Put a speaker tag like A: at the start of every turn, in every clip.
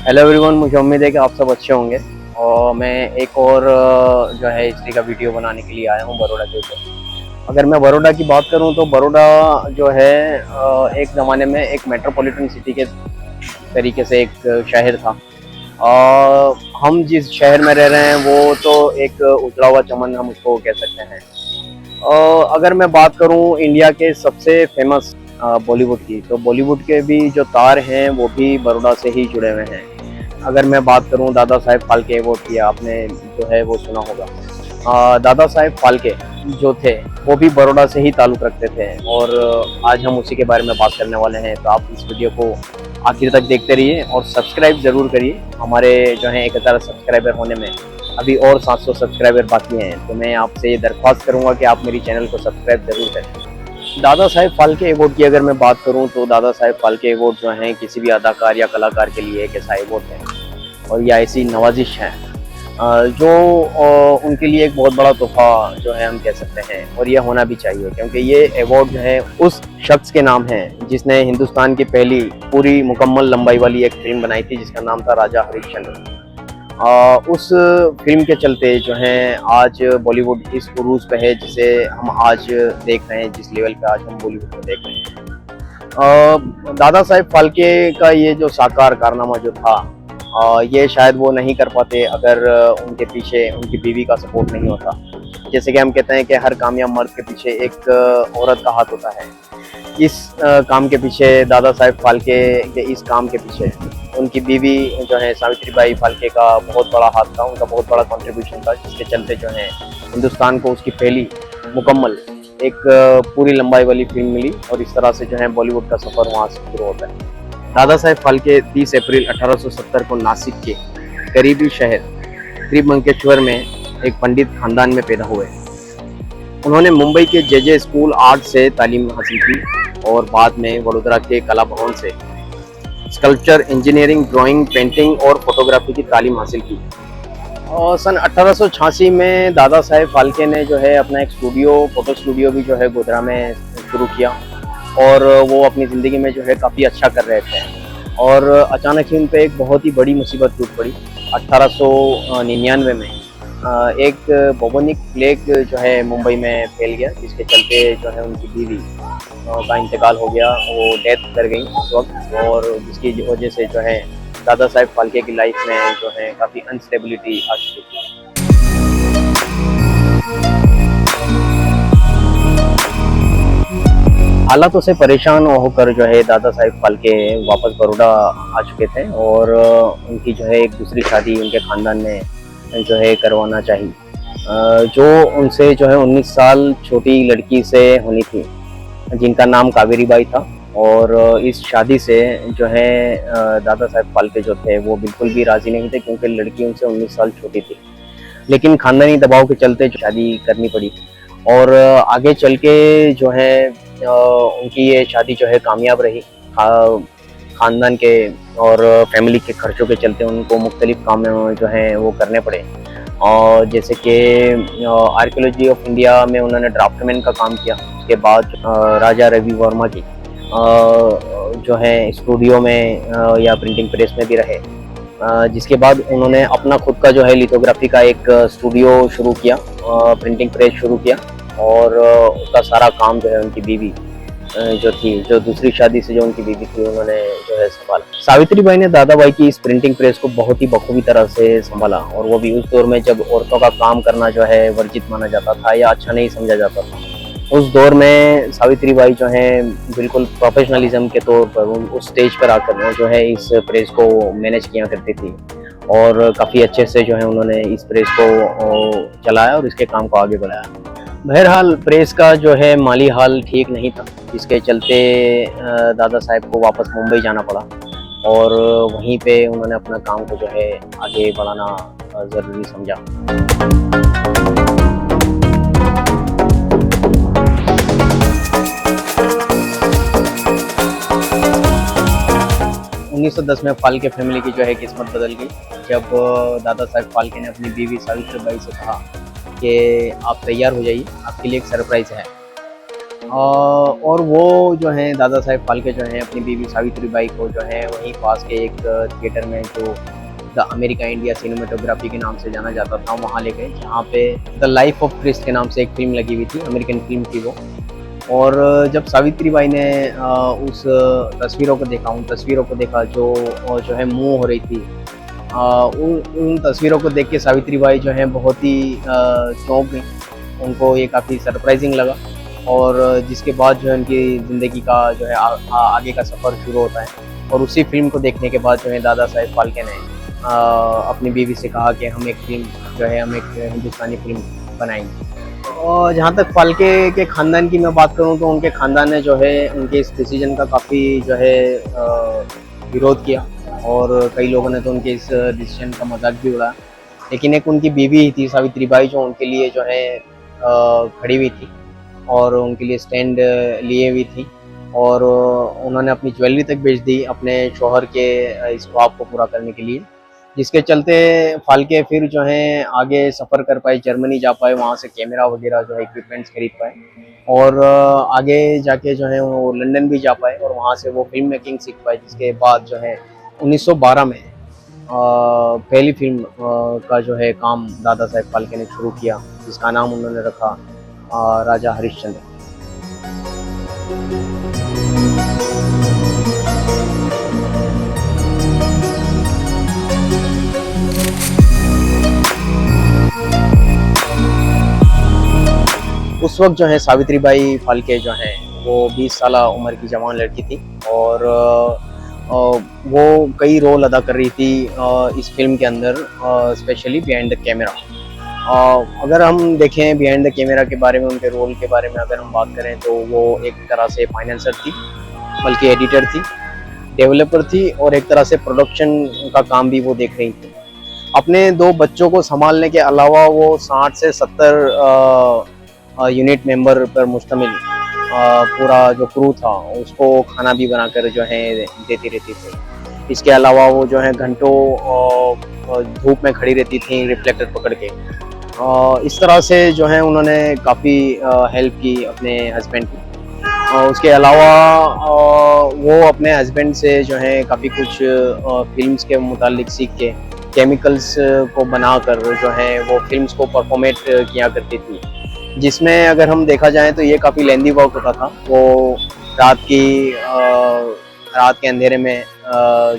A: Hello everyone, मुझे उम्मीद है कि आप सब अच्छे होंगे। और मैं एक और जो है हिस्ट्री का वीडियो बनाने के लिए आया हूँ बड़ौदा के ऊपर। अगर मैं बड़ौदा की बात करूँ तो बड़ौदा जो है एक ज़माने में एक मेट्रोपॉलिटन सिटी के तरीके से एक शहर था। हम जिस शहर में रह रहे हैं वो तो एक उजड़ा हुआ चमन हम उसको कह सकते हैं। अगर मैं बात करूँ इंडिया के सबसे फेमस बॉलीवुड की, तो बॉलीवुड के भी जो तार हैं वो भी बड़ौदा से ही जुड़े हुए हैं। अगर मैं बात करूं दादा साहेब फाल्के अवार्ड की, आपने जो है वो सुना होगा। दादा साहेब फाल्के जो थे वो भी बड़ौदा से ही ताल्लुक़ रखते थे, और आज हम उसी के बारे में बात करने वाले हैं। तो आप इस वीडियो को आखिर तक देखते रहिए और सब्सक्राइब ज़रूर करिए। हमारे जो है 1000 सब्सक्राइबर होने में अभी और 700 सब्सक्राइबर बाकी हैं, तो मैं आपसे ये दरख्वास्त करूँगा कि आप मेरी चैनल को सब्सक्राइब ज़रूर करें। दादा साहेब फाल्के अवार्ड की अगर मैं बात करूं तो दादा साहेब फाल्के अवार्ड जो हैं किसी भी अदाकार या कलाकार के लिए एक ऐसा अवार्ड है, और यह ऐसी नवाजिश है जो उनके लिए एक बहुत बड़ा तोहफा जो है हम कह सकते हैं, और यह होना भी चाहिए, क्योंकि ये अवार्ड जो है उस शख्स के नाम है जिसने हिंदुस्तान की पहली पूरी मुकम्मल लंबाई वाली एक फिल्म बनाई थी जिसका नाम था राजा हरिश्चंद्र। उस फिल्म के चलते जो है आज बॉलीवुड इस उरूज पे है जिसे हम आज देख रहे हैं, जिस लेवल पे आज हम बॉलीवुड को देख रहे हैं। दादा साहेब फाल्के का ये जो साकार कारनामा जो था, ये शायद वो नहीं कर पाते अगर उनके पीछे उनकी बीवी का सपोर्ट नहीं होता। जैसे कि हम कहते हैं कि हर कामयाब मर्द के पीछे एक औरत का हाथ होता है। इस काम के पीछे, दादा साहेब फाल्के के इस काम के पीछे उनकी बीवी जो है सावित्रीबाई फाल्के का बहुत बड़ा हाथ था, उनका बहुत बड़ा कंट्रीब्यूशन था, जिसके चलते जो है हिंदुस्तान को उसकी पहली मुकम्मल एक पूरी लंबाई वाली फिल्म मिली, और इस तरह से जो है बॉलीवुड का सफ़र वहाँ से शुरू होता है। दादा साहेब फाल्के 30 अप्रैल 1870 को नासिक के करीबी शहर त्रिभंकेश्वर में एक पंडित खानदान में पैदा हुए। उन्होंने मुंबई के जे स्कूल आर्ट से तालीम हासिल की और बाद में वडोदरा के कला भवन से स्कल्पचर, इंजीनियरिंग, ड्राइंग, पेंटिंग और फोटोग्राफी की तालीम हासिल की। और सन 1886 में दादा साहेब फाल्के ने जो है अपना एक फोटो स्टूडियो भी जो है गोधरा में शुरू किया, और वो अपनी ज़िंदगी में जो है काफ़ी अच्छा कर रहे थे। और अचानक ही उन पर एक बहुत ही बड़ी मुसीबत टूट पड़ी। 1899 में एक बोबोनिक प्लेग जो है मुंबई में फैल गया, जिसके चलते जो है उनकी बीवी का इंतकाल हो गया, वो डेथ कर गई उस वक्त, और जिसकी वजह से जो है दादा साहेब फाल्के की लाइफ में जो है काफ़ी अनस्टेबिलिटी आ चुकी थी। हालातों से परेशान होकर जो है दादा साहेब फाल्के वापस बड़ौदा आ चुके थे, और उनकी जो है एक दूसरी शादी उनके ख़ानदान में जो है करवाना चाहिए, जो उनसे जो है 19 साल छोटी लड़की से होनी थी, जिनका नाम कावेरी बाई था। और इस शादी से जो है दादा साहेब फाल्के जो थे वो बिल्कुल भी राज़ी नहीं थे, क्योंकि लड़की उनसे 19 साल छोटी थी। लेकिन ख़ानदानी दबाव के चलते शादी करनी पड़ी, और आगे चल के जो है उनकी ये शादी जो है कामयाब रही। ख़ानदान के और फैमिली के खर्चों के चलते उनको मुख्तलिफ काम जो हैं वो करने पड़े, और जैसे कि आर्कियोलॉजी ऑफ इंडिया में उन्होंने ड्राफ्टमैन का काम किया। उसके बाद राजा रवि वर्मा की जो है स्टूडियो में या प्रिंटिंग प्रेस में भी रहे, जिसके बाद उन्होंने अपना खुद का जो है लिथोग्राफी का एक स्टूडियो शुरू किया, प्रिंटिंग प्रेस शुरू किया, और उसका सारा काम जो है उनकी बीवी जो थी, जो दूसरी शादी से जो उनकी बीवी थी, उन्होंने जो है संभाला। सावित्रीबाई ने दादाबाई की इस प्रिंटिंग प्रेस को बहुत ही बखूबी तरह से संभाला, और वो भी उस दौर में जब औरतों का काम करना जो है वर्जित माना जाता था या अच्छा नहीं समझा जाता था। उस दौर में सावित्रीबाई जो है बिल्कुल प्रोफेशनलिज्म के तौर पर उस स्टेज पर आकर जो है इस प्रेस को मैनेज किया करती थी, और काफ़ी अच्छे से जो है उन्होंने इस प्रेस को चलाया और इसके काम को आगे बढ़ाया। बहरहाल प्रेस का जो है माली हाल ठीक नहीं था, जिसके चलते दादा साहब को वापस मुंबई जाना पड़ा और वहीं पे उन्होंने अपना काम को जो है आगे बढ़ाना ज़रूरी समझा। 1910 में फाल्के फैमिली की जो है किस्मत बदल गई, जब दादा साहब फाल्के ने अपनी बीवी सावित्रीबाई से कहा कि आप तैयार हो जाइए, आपके लिए एक सरप्राइज़ है। और वो जो है दादा साहब फाल्के जो हैं अपनी बीवी सावित्रीबाई को जो है वहीं पास के एक थिएटर में, जो द अमेरिका इंडिया सिनेमेटोग्राफी के नाम से जाना जाता था, वहाँ ले गए, जहाँ पे द लाइफ ऑफ क्रिस्ट के नाम से एक फिल्म लगी हुई थी, अमेरिकन फिल्म थी वो। और जब सावित्रीबाई ने उस तस्वीरों को देखा, उन तस्वीरों को देखा जो है मूव हो रही थी, उन तस्वीरों को देख के सावित्रीबाई जो है बहुत ही चौंक गई। उनको ये काफ़ी सरप्राइजिंग लगा और जिसके बाद जो है उनकी ज़िंदगी का जो है आगे का सफ़र शुरू होता है। और उसी फिल्म को देखने के बाद जो है दादा साहब फाल्के ने अपनी बीवी से कहा कि हम एक फिल्म जो है हम एक हिंदुस्तानी फिल्म बनाएंगे। और जहाँ तक फाल्के के ख़ानदान की मैं बात करूँ तो उनके ख़ानदान ने जो है उनके इस डिसीजन का काफ़ी जो है विरोध किया और कई लोगों ने तो उनके इस डिसीजन का मजाक भी उड़ाया। लेकिन एक उनकी बीवी ही थी सावित्रीबाई, जो उनके लिए जो है खड़ी हुई थी और उनके लिए स्टैंड लिए हुई थी और उन्होंने अपनी ज्वेलरी तक बेच दी अपने शौहर के इस ख्वाब को पूरा करने के लिए, जिसके चलते फाल्के फिर जो है आगे सफ़र कर पाए, जर्मनी जा पाए, वहाँ से कैमरा वगैरह जो है इक्विपमेंट्स खरीद पाए और आगे जाके जो है वो लंदन भी जा पाए और वहाँ से वो फिल्म मेकिंग सीख पाए। जिसके बाद जो है 1912 में पहली फिल्म का जो है काम दादा साहब फाल्के ने शुरू किया, जिसका नाम उन्होंने रखा राजा हरिश्चंद्र। उस वक्त जो है सावित्रीबाई फाल्के जो हैं वो 20 साल उम्र की जवान लड़की थी और वो कई रोल अदा कर रही थी इस फिल्म के अंदर, स्पेशली बिहाइंड द कैमरा। अगर हम देखें बिहाइंड द कैमरा के बारे में, उनके रोल के बारे में अगर हम बात करें तो वो एक तरह से फाइनेंसर थी, बल्कि एडिटर थी, डेवलपर थी और एक तरह से प्रोडक्शन का काम भी वो देख रही थी। अपने 2 बच्चों को संभालने के अलावा वो 60 से 70 यूनिट मेंबर पर मुश्तमिल पूरा जो क्रू था उसको खाना भी बनाकर जो है देती रहती थी। इसके अलावा वो जो है घंटों धूप में खड़ी रहती थी रिफ्लेक्टर पकड़ के। इस तरह से जो है उन्होंने काफ़ी हेल्प की अपने हस्बैंड की। उसके अलावा वो अपने हस्बैंड से जो है काफ़ी कुछ फिल्म्स के मुतालिक सीख के केमिकल्स को बनाकर जो है वो फिल्म्स को परफॉर्मेट किया करती थी, जिसमें अगर हम देखा जाए तो ये काफ़ी लेंदी वर्क होता था। वो रात के अंधेरे में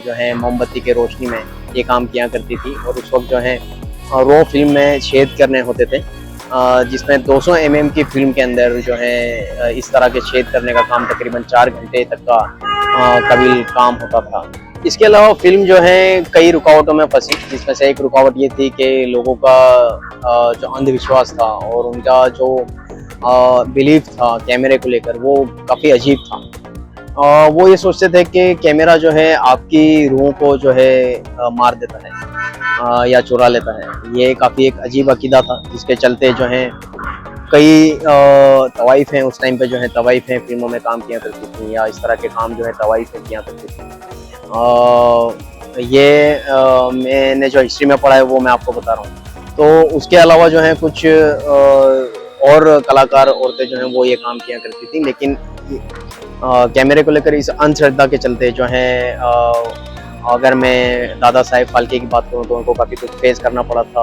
A: जो है मोमबत्ती के रोशनी में ये काम किया करती थी और उस वक्त जो है रो फिल्म में छेद करने होते थे, जिसमें 200 mm की फिल्म के अंदर जो है इस तरह के छेद करने का काम तकरीबन 4 घंटे तक का कबील काम होता था। इसके अलावा फिल्म जो है कई रुकावटों में फंसी, जिसमें से एक रुकावट ये थी कि लोगों का जो अंधविश्वास था और उनका जो बिलीफ था कैमरे को लेकर वो काफ़ी अजीब था। वो ये सोचते थे कि कैमरा जो है आपकी रूह को जो है मार देता है या चुरा लेता है। ये काफ़ी एक अजीब अकीदा था, जिसके चलते जो है कई तवाइफ़ हैं उस टाइम पे जो है तवाइफ़ें फिल्मों में काम किया करती थी या इस तरह के काम जो है तवाइफ़ें किया करती थी। मैंने जो हिस्ट्री में पढ़ा है वो मैं आपको बता रहा हूँ। तो उसके अलावा जो है कुछ और कलाकार औरतें जो हैं वो ये काम किया करती थी, लेकिन कैमरे को लेकर इस अंधश्रद्धा के चलते जो है अगर मैं दादा साहब फाल्के की बात करूँ तो उनको काफ़ी कुछ फेस करना पड़ा था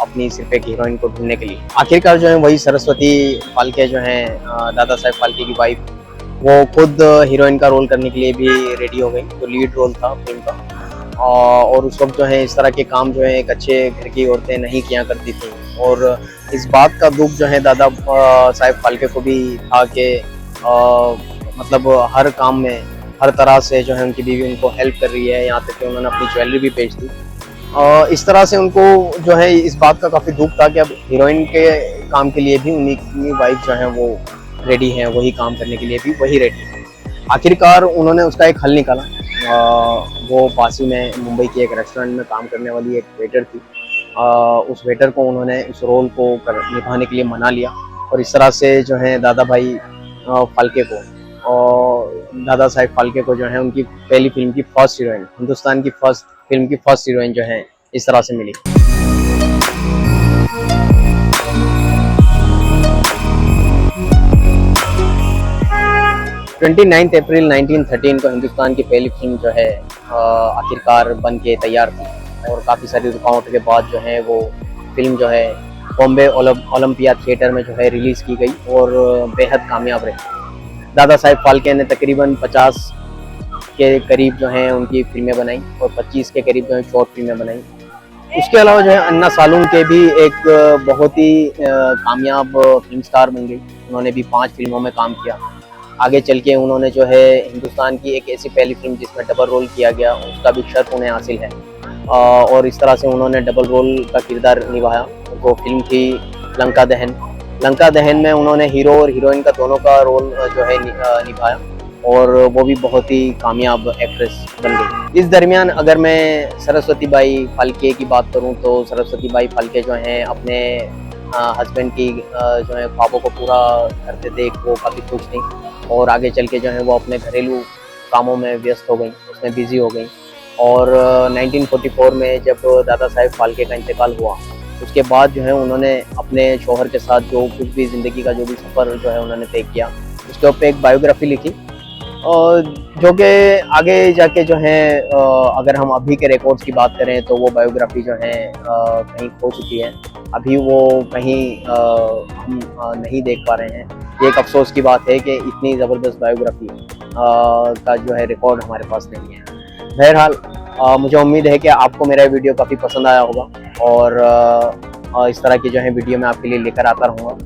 A: अपनी सिर्फ एक हीरोइन को ढूंढने के लिए। आखिरकार जो है वही सरस्वती फाल्के जो हैं दादा साहब फाल्के की वाइफ, वो खुद हीरोइन का रोल करने के लिए भी रेडी हो गई, तो लीड रोल था फिल्म का। और उस वक्त जो है इस तरह के काम जो है एक अच्छे घर की औरतें नहीं किया करती थी और इस बात का दुख जो है दादा साहब फाल्के को भी था कि मतलब हर काम में हर तरह से जो है उनकी बीवी उनको हेल्प कर रही है, यहाँ तक कि उन्होंने अपनी ज्वेलरी भी बेच दी। इस तरह से उनको जो है इस बात का काफ़ी दुख था कि अब हीरोइन के काम के लिए भी उन्हीं की वाइफ जो है वो रेडी हैं, वही काम करने के लिए भी वही रेडी है। आखिरकार उन्होंने उसका एक हल निकाला। वो पास ही में मुंबई की एक रेस्टोरेंट में काम करने वाली एक वेटर थी। उस वेटर को उन्होंने इस रोल को निभाने के लिए मना लिया, और इस तरह से जो है दादा भाई फाल्के को और दादा साहेब फाल्के को जो है उनकी पहली फिल्म की फर्स्ट हीरोइन, हिंदुस्तान की फर्स्ट फिल्म की फर्स्ट हीरोइन जो है इस तरह से मिली। 29 अप्रैल 1913 को हिंदुस्तान की पहली फिल्म जो है आखिरकार बन के तैयार थी, और काफ़ी सारी रुकावट के बाद जो है वो फिल्म जो है बॉम्बे ओलंपिया थिएटर में जो है रिलीज़ की गई और बेहद कामयाब रही। दादा साहेब फाल्के ने तकरीबन 50 के करीब जो हैं उनकी फिल्में बनाई और 25 के करीब जो है शॉर्ट फिल्में बनाई। उसके अलावा जो है अन्ना सालुंके भी एक बहुत ही कामयाब फिल्म स्टार बन गई। उन्होंने भी 5 फिल्मों में काम किया। आगे चल के उन्होंने जो है हिंदुस्तान की एक ऐसी पहली फिल्म जिसमें डबल रोल किया गया, उसका भी शर्फ उन्हें हासिल है, और इस तरह से उन्होंने डबल रोल का किरदार निभाया। वो फिल्म थी लंका दहन। लंका दहन में उन्होंने हीरो और हीरोइन का दोनों का रोल जो है निभाया, और वो भी बहुत ही कामयाब एक्ट्रेस बन गई। इस दरमियान अगर मैं सरस्वती बाई फाल्के की बात करूं तो सरस्वती बाई फाल्के जो हैं अपने हस्बैंड की जो है ख्वाबों को पूरा करते देख वो काफ़ी खुश थी, और आगे चल के जो है वो अपने घरेलू कामों में व्यस्त हो गई, उसमें बिजी हो गई। और 1944 में जब दादा साहेब फाल्के का इंतकाल हुआ, उसके बाद जो है उन्होंने अपने शौहर के साथ जो कुछ भी ज़िंदगी का जो भी सफ़र जो है उन्होंने तय किया, उसके ऊपर एक बायोग्राफी लिखी, और जो कि आगे जाके जो है अगर हम अभी के रिकॉर्ड्स की बात करें तो वो बायोग्राफी जो है कहीं खो चुकी है। अभी वो कहीं हम नहीं देख पा रहे हैं। ये एक अफसोस की बात है कि इतनी ज़बरदस्त बायोग्राफी का जो है रिकॉर्ड हमारे पास नहीं है। बहरहाल मुझे उम्मीद है कि आपको मेरा वीडियो काफ़ी पसंद आया होगा, और इस तरह की जो है वीडियो मैं आपके लिए लेकर आता रहूँगा।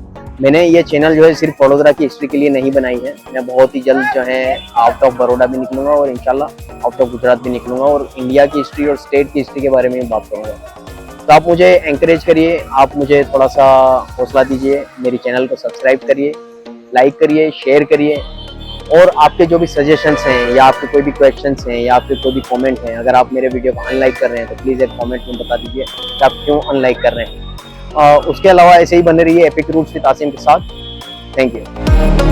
A: मैंने ये चैनल जो है सिर्फ वडोदरा की हिस्ट्री के लिए नहीं बनाई है। मैं बहुत ही जल्द जो है आउट ऑफ बड़ौदा भी निकलूँगा, और इंशाल्लाह आउट ऑफ गुजरात भी निकलूँगा, और इंडिया की हिस्ट्री और स्टेट की हिस्ट्री के बारे में बात करूँगा। तो आप मुझे एंकरेज करिए, आप मुझे थोड़ा सा हौसला दीजिए, मेरी चैनल को सब्सक्राइब करिए, लाइक करिए, शेयर करिए, और आपके जो भी सजेशंस हैं या आपके कोई भी क्वेश्चंस हैं या आपके कोई भी कमेंट हैं, अगर आप मेरे वीडियो को अनलाइक कर रहे हैं तो प्लीज़ एक कमेंट में बता दीजिए कि आप क्यों अनलाइक कर रहे हैं। उसके अलावा ऐसे ही बने रहिए एपिक रूट्स विद आसिम के साथ। Thank you.